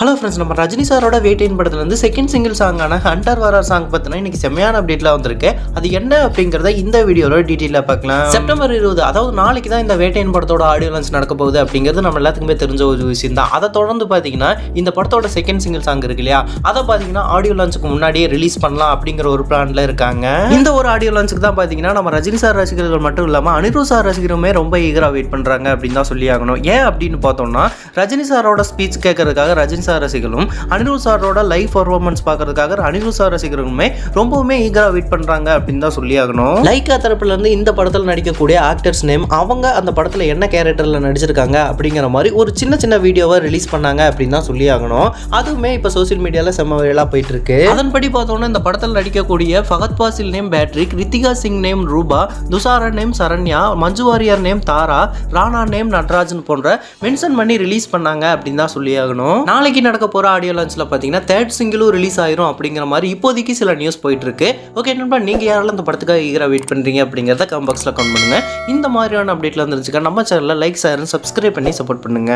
Hello friends, நம்ம ரஜினி சாரோட வேட்டையின் படத்துல இருந்து செகண்ட் சிங்கிள் சாங்கான ஹண்டர் வாரர் சாங் பத்தினா இன்னைக்கு செம்மையான அப்டேட்ல வந்திருக்கு. அது என்ன அப்படிங்கறத இந்த வீடியோல டீடைலா பார்க்கலாம். செப்டம்பர் 20, அதாவது நாளைக்கு தான் இந்த வேட்டையின் படத்தோட ஆடியோ லான்ச் நடக்க போகுது அப்படிங்கிறது நம்ம எல்லாத்துக்குமே தெரிஞ்ச ஒரு விஷயம் தான். அதை தொடர்ந்து பாத்தீங்கன்னா இந்த படத்தோட செகண்ட் சிங்கிள் சாங் இருக்கு இல்லையா, அதை பாத்தீங்கன்னா ஆடியோ லான்ச்சுக்கு முன்னாடியே ரிலீஸ் பண்ணலாம் அப்படிங்கிற ஒரு பிளான்ல இருக்காங்க. இந்த ஒரு ஆடியோ லான்ச்சுக்கு தான் பாத்தீங்கன்னா நம்ம ரஜினி சார் ரசிகர்கள் மட்டும் இல்லாம அனிருத் சார் ரசிகருமே ரொம்ப ஈகரா வெயிட் பண்றாங்க அப்படின்னு தான் சொல்லி ஆகணும். ஏன் அப்படின்னு பார்த்தோம்னா, ரஜினி சாரோட ஸ்பீச் கேட்கறதுக்காக ரஜினி சார் ரசிகர்களும் அனிருத் சாரோட லைவ் பர்ஃபார்மன்ஸ் பார்க்கறதுக்காக அனிருத் சார் ரசிகர்களுமே ரொம்பவுமே ஈகரா வெயிட் பண்றாங்க அப்படின்னு தான் சொல்லி ஆகணும். லைக்கா தரப்புல இருந்து இந்த படத்தில் நடிக்கக்கூடிய ஆக்டர்ஸ் நேம், அவங்க அந்த படத்தில் என்ன கேரக்டர்ல நடிச்சிருக்காங்க அப்படிங்கிற மாதிரி ஒரு சின்ன சின்ன வீடியோவை ரிலீஸ் பண்ணாங்க அப்படின்னு தான் சொல்லி ஆகணும். அதுவுமே இப்போ சோசியல் மீடியால செம்ம வைரலா போயிட்டு இருக்கு. அதன்படி பார்த்தோம்னா இந்த படத்தில் நடிக்கக்கூடிய Fahadh Faasil name Patrick, Ritika Singh name Roopa, Dushara name Saranya, Manju Warrier name Tara, Rana name Natarajan போன்ற மென்ஷன் பண்ணி ரிலீஸ் பண்ணாங்க அப்படின்னு தான் சொல்லி ஆகணும். நாளைக்கு நடக்க போற ஆடியோ லான்ச்ல பாத்தீங்கன்னா தேர்ட் சிங்கிளும் ரிலீஸ் ஆயிரும் அப்படிங்கிற மாதிரி இப்போதைக்கு சில நியூஸ் போயிட்டு இருக்கு. ஓகே நண்பா, நீங்க யாரெல்லாம் இந்த படத்துக்காக ஈகரா வெயிட் பண்றீங்க அப்படிங்கறத கமெண்ட் பாக்ஸ்ல கமெண்ட் பண்ணுங்க. இந்த மாதிரியான அப்டேட்ல வந்துருச்சுக்கா நம்ம சேனல்ல லைக், ஷேர், சப்ஸ்கிரைப் பண்ணி சப்போர்ட் பண்ணுங்க.